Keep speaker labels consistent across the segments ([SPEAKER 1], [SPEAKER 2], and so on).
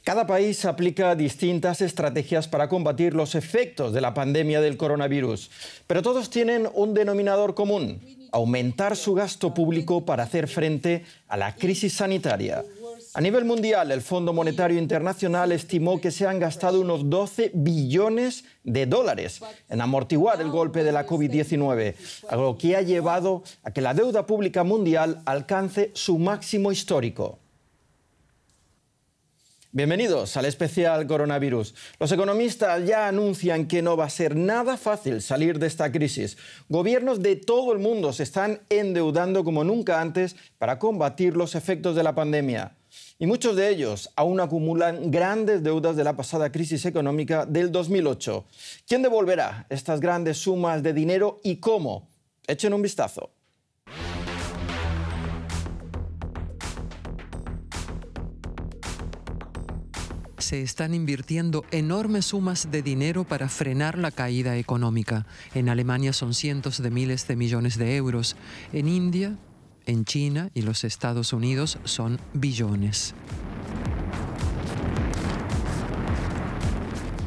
[SPEAKER 1] Cada país aplica distintas estrategias para combatir los efectos de la pandemia del coronavirus, pero todos tienen un denominador común: aumentar su gasto público para hacer frente a la crisis sanitaria. A nivel mundial, el Fondo Monetario Internacional estimó que se han gastado unos 12 billones de dólares en amortiguar el golpe de la COVID-19, algo que ha llevado a que la deuda pública mundial alcance su máximo histórico. Bienvenidos al especial coronavirus. Los economistas ya anuncian que no va a ser nada fácil salir de esta crisis. Gobiernos de todo el mundo se están endeudando como nunca antes para combatir los efectos de la pandemia. Y muchos de ellos aún acumulan grandes deudas de la pasada crisis económica del 2008. ¿Quién devolverá estas grandes sumas de dinero y cómo? Echen un vistazo.
[SPEAKER 2] Se están invirtiendo enormes sumas de dinero para frenar la caída económica. En Alemania son cientos de miles de millones de euros. En India, en China y los Estados Unidos son billones.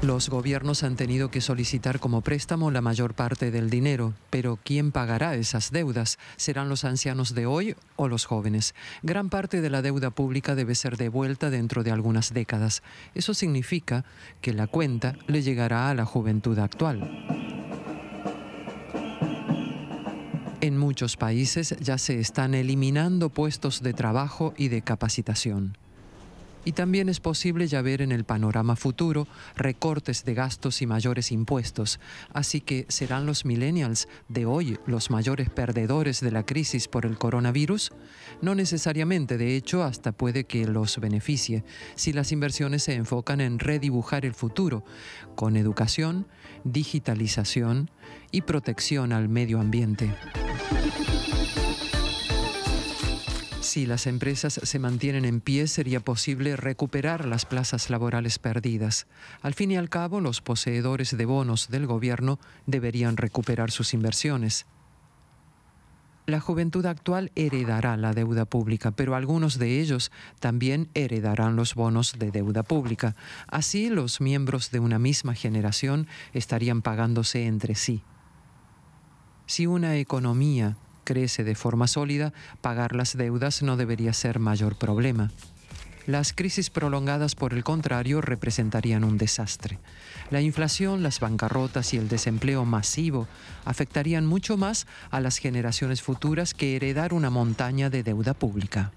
[SPEAKER 2] Los gobiernos han tenido que solicitar como préstamo la mayor parte del dinero, pero ¿quién pagará esas deudas? ¿Serán los ancianos de hoy o los jóvenes? Gran parte de la deuda pública debe ser devuelta dentro de algunas décadas. Eso significa que la cuenta le llegará a la juventud actual. En muchos países ya se están eliminando puestos de trabajo y de capacitación. Y también es posible ya ver en el panorama futuro recortes de gastos y mayores impuestos. Así que ¿serán los millennials de hoy los mayores perdedores de la crisis por el coronavirus? No necesariamente, de hecho, hasta puede que los beneficie si las inversiones se enfocan en redibujar el futuro, con educación, digitalización y protección al medio ambiente. Si las empresas se mantienen en pie, sería posible recuperar las plazas laborales perdidas. Al fin y al cabo, los poseedores de bonos del gobierno deberían recuperar sus inversiones. La juventud actual heredará la deuda pública, pero algunos de ellos también heredarán los bonos de deuda pública. Así, los miembros de una misma generación estarían pagándose entre sí. Si una economía crece de forma sólida, pagar las deudas no debería ser mayor problema. Las crisis prolongadas, por el contrario, representarían un desastre. La inflación, las bancarrotas y el desempleo masivo afectarían mucho más a las generaciones futuras que heredar una montaña de deuda pública.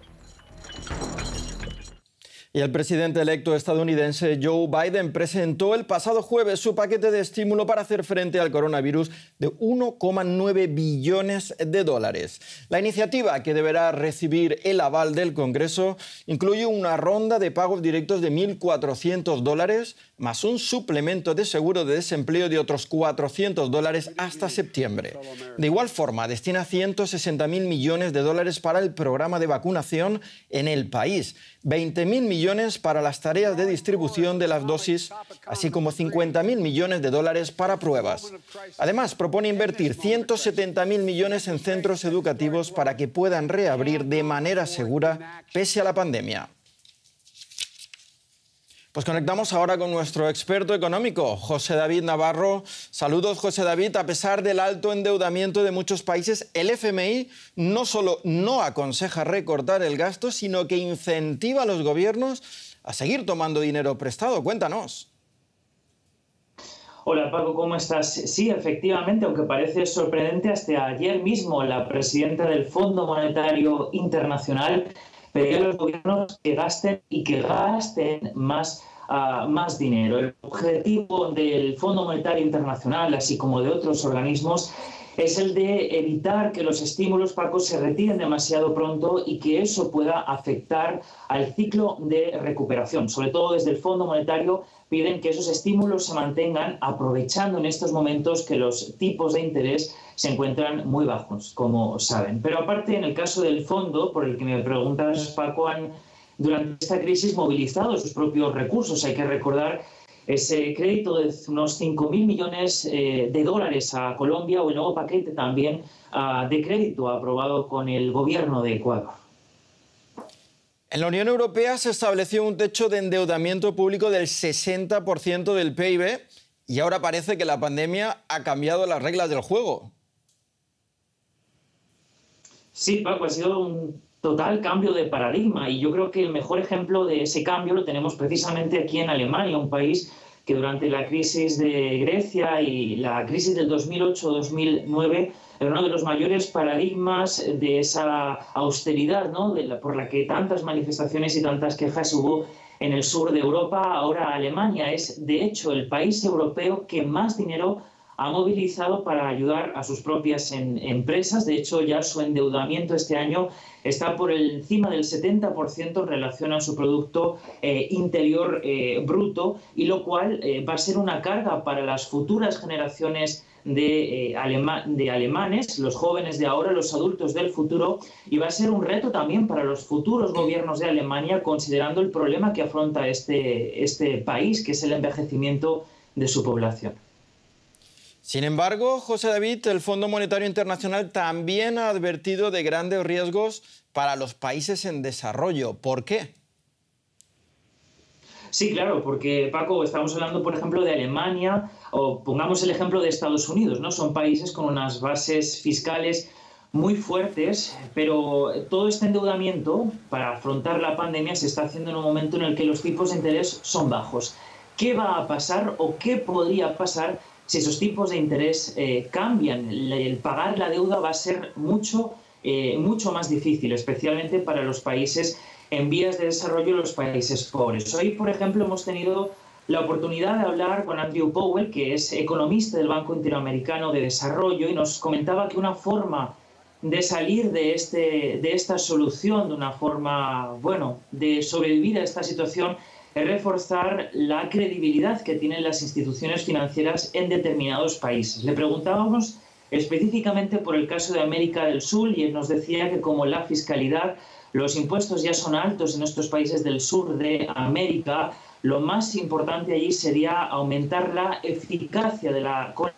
[SPEAKER 1] Y el presidente electo estadounidense Joe Biden presentó el pasado jueves su paquete de estímulo para hacer frente al coronavirus de 1,9 billones de dólares. La iniciativa, que deberá recibir el aval del Congreso, incluye una ronda de pagos directos de $1.400, más un suplemento de seguro de desempleo de otros $400 hasta septiembre. De igual forma, destina 160.000 millones de dólares para el programa de vacunación en el país, 20.000 millones para las tareas de distribución de las dosis, así como 50.000 millones de dólares para pruebas. Además, propone invertir 170.000 millones en centros educativos para que puedan reabrir de manera segura pese a la pandemia. Pues conectamos ahora con nuestro experto económico, José David Navarro. Saludos, José David. A pesar del alto endeudamiento de muchos países, el FMI no solo no aconseja recortar el gasto, sino que incentiva a los gobiernos a seguir tomando dinero prestado. Cuéntanos.
[SPEAKER 3] Hola Paco, ¿cómo estás? Sí, efectivamente, aunque parece sorprendente, hasta ayer mismo la presidenta del Fondo Monetario Internacional pedía a los gobiernos que gasten y que gasten más dinero. El objetivo del Fondo Monetario Internacional, así como de otros organismos, es el de evitar que los estímulos, Paco, se retiren demasiado pronto y que eso pueda afectar al ciclo de recuperación. Sobre todo desde el Fondo Monetario piden que esos estímulos se mantengan, aprovechando en estos momentos que los tipos de interés se encuentran muy bajos, como saben. Pero aparte, en el caso del fondo, por el que me preguntas, Paco, han durante esta crisis movilizado sus propios recursos. Hay que recordar ese crédito de unos 5.000 millones de dólares a Colombia, o el nuevo paquete también de crédito aprobado con el gobierno de Ecuador.
[SPEAKER 1] En la Unión Europea se estableció un techo de endeudamiento público del 60% del PIB y ahora parece que la pandemia ha cambiado las reglas del juego.
[SPEAKER 3] Sí, Paco, ha sido un total cambio de paradigma y yo creo que el mejor ejemplo de ese cambio lo tenemos precisamente aquí en Alemania, un país que durante la crisis de Grecia y la crisis del 2008-2009 era uno de los mayores paradigmas de esa austeridad, ¿no? Por la que tantas manifestaciones y tantas quejas hubo en el sur de Europa. Ahora Alemania es, de hecho, el país europeo que más dinero ha movilizado para ayudar a sus propias empresas. De hecho, ya su endeudamiento este año está por encima del 70% en relación a su Producto Interior Bruto, y lo cual va a ser una carga para las futuras generaciones de alemanes, los jóvenes de ahora, los adultos del futuro, y va a ser un reto también para los futuros gobiernos de Alemania, considerando el problema que afronta este país, que es el envejecimiento de su población.
[SPEAKER 1] Sin embargo, José David, el Fondo Monetario Internacional también ha advertido de grandes riesgos para los países en desarrollo. ¿Por qué?
[SPEAKER 3] Sí, claro, porque, Paco, estamos hablando, por ejemplo, de Alemania, o pongamos el ejemplo de Estados Unidos, ¿no? Son países con unas bases fiscales muy fuertes, pero todo este endeudamiento para afrontar la pandemia se está haciendo en un momento en el que los tipos de interés son bajos. ¿Qué va a pasar o qué podría pasar si esos tipos de interés cambian? El pagar la deuda va a ser mucho más difícil, especialmente para los países en vías de desarrollo y los países pobres. Hoy, por ejemplo, hemos tenido la oportunidad de hablar con Andrew Powell, que es economista del Banco Interamericano de Desarrollo, y nos comentaba que una forma de salir de esta solución, de una forma, de sobrevivir a esta situación, es reforzar la credibilidad que tienen las instituciones financieras en determinados países. Le preguntábamos específicamente por el caso de América del Sur y él nos decía que como la fiscalidad, los impuestos ya son altos en estos países del sur de América, lo más importante allí sería aumentar la eficacia con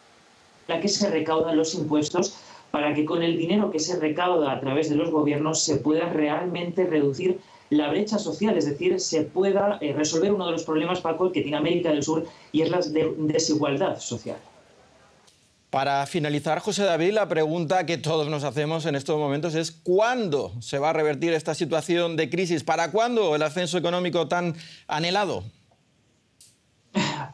[SPEAKER 3] la que se recaudan los impuestos para que con el dinero que se recauda a través de los gobiernos se pueda realmente reducir la brecha social, es decir, se pueda resolver uno de los problemas, Paco, que tiene América del Sur, y es la desigualdad social.
[SPEAKER 1] Para finalizar, José David, la pregunta que todos nos hacemos en estos momentos es ¿cuándo se va a revertir esta situación de crisis? ¿Para cuándo el ascenso económico tan anhelado?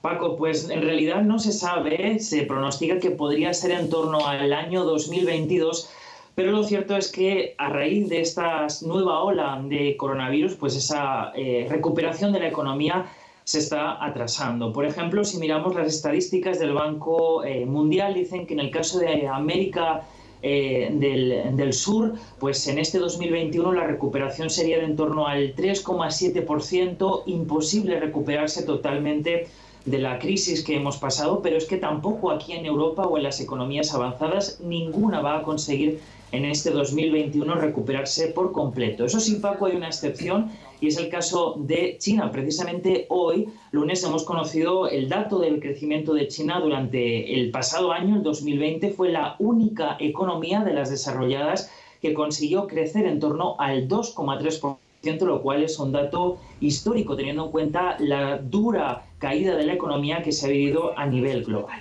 [SPEAKER 3] Paco, pues en realidad no se sabe, se pronostica que podría ser en torno al año 2022, pero lo cierto es que a raíz de esta nueva ola de coronavirus, pues esa recuperación de la economía se está atrasando. Por ejemplo, si miramos las estadísticas del Banco Mundial, dicen que en el caso de América del Sur, pues en este 2021 la recuperación sería de en torno al 3,7%, imposible recuperarse totalmente de la crisis que hemos pasado, pero es que tampoco aquí en Europa o en las economías avanzadas ninguna va a conseguir en este 2021 recuperarse por completo. Eso sí, Paco, hay una excepción y es el caso de China. Precisamente hoy, lunes, hemos conocido el dato del crecimiento de China durante el pasado año, el 2020. Fue la única economía de las desarrolladas que consiguió crecer en torno al 2,3%, lo cual es un dato histórico, teniendo en cuenta la dura caída de la economía que se ha vivido a nivel global.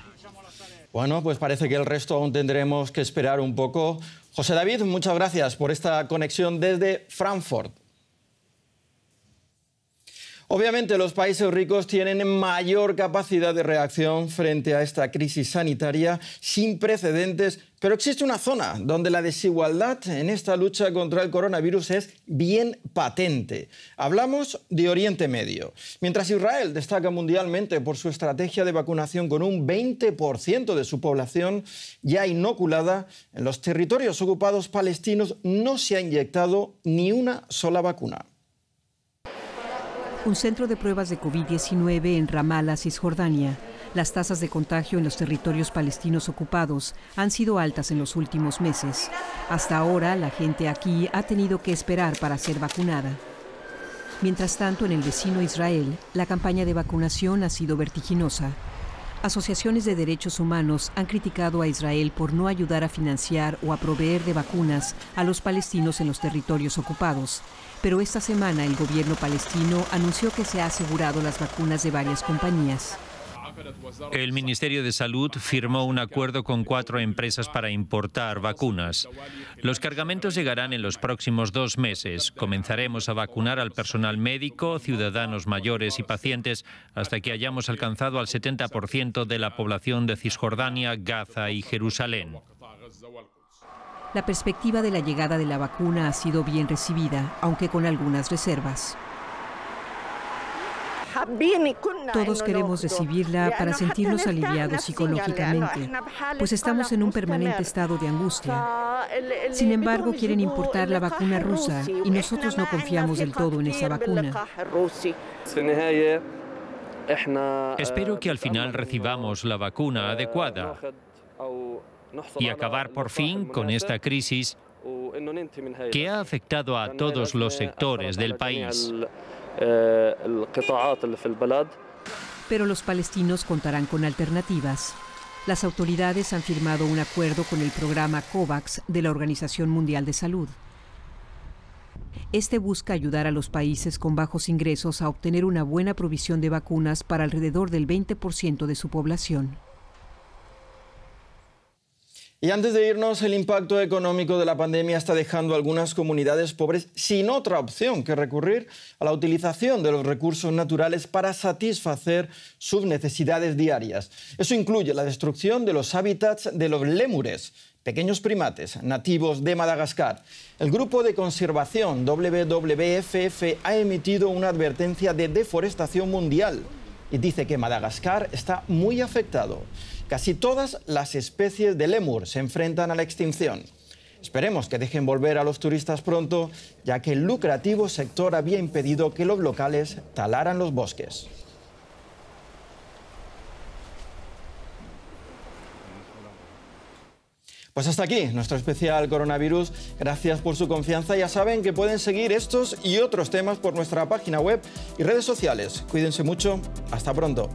[SPEAKER 1] Bueno, pues parece que el resto aún tendremos que esperar un poco. José David, muchas gracias por esta conexión desde Frankfurt. Obviamente los países ricos tienen mayor capacidad de reacción frente a esta crisis sanitaria sin precedentes, pero existe una zona donde la desigualdad en esta lucha contra el coronavirus es bien patente. Hablamos de Oriente Medio. Mientras Israel destaca mundialmente por su estrategia de vacunación con un 20% de su población ya inoculada, en los territorios ocupados palestinos no se ha inyectado ni una sola vacuna.
[SPEAKER 4] Un centro de pruebas de COVID-19 en Ramallah, Cisjordania. Las tasas de contagio en los territorios palestinos ocupados han sido altas en los últimos meses. Hasta ahora, la gente aquí ha tenido que esperar para ser vacunada. Mientras tanto, en el vecino Israel, la campaña de vacunación ha sido vertiginosa. Asociaciones de derechos humanos han criticado a Israel por no ayudar a financiar o a proveer de vacunas a los palestinos en los territorios ocupados. Pero esta semana el gobierno palestino anunció que se ha asegurado las vacunas de varias compañías.
[SPEAKER 5] El Ministerio de Salud firmó un acuerdo con 4 empresas para importar vacunas. Los cargamentos llegarán en los próximos 2 meses. Comenzaremos a vacunar al personal médico, ciudadanos mayores y pacientes hasta que hayamos alcanzado al 70% de la población de Cisjordania, Gaza y Jerusalén.
[SPEAKER 4] La perspectiva de la llegada de la vacuna ha sido bien recibida, aunque con algunas reservas. Todos queremos recibirla para sentirnos aliviados psicológicamente, pues estamos en un permanente estado de angustia. Sin embargo, quieren importar la vacuna rusa y nosotros no confiamos del todo en esa vacuna.
[SPEAKER 5] Espero que al final recibamos la vacuna adecuada y acabar por fin con esta crisis que ha afectado a todos los sectores del país.
[SPEAKER 4] Pero los palestinos contarán con alternativas. Las autoridades han firmado un acuerdo con el programa COVAX de la Organización Mundial de Salud. Este busca ayudar a los países con bajos ingresos a obtener una buena provisión de vacunas para alrededor del 20% de su población.
[SPEAKER 1] Y antes de irnos, el impacto económico de la pandemia está dejando a algunas comunidades pobres sin otra opción que recurrir a la utilización de los recursos naturales para satisfacer sus necesidades diarias. Eso incluye la destrucción de los hábitats de los lémures, pequeños primates nativos de Madagascar. El grupo de conservación WWF ha emitido una advertencia de deforestación mundial y dice que Madagascar está muy afectado. Casi todas las especies de lémur se enfrentan a la extinción. Esperemos que dejen volver a los turistas pronto, ya que el lucrativo sector había impedido que los locales talaran los bosques. Pues hasta aquí nuestro especial coronavirus. Gracias por su confianza. Ya saben que pueden seguir estos y otros temas por nuestra página web y redes sociales. Cuídense mucho. Hasta pronto.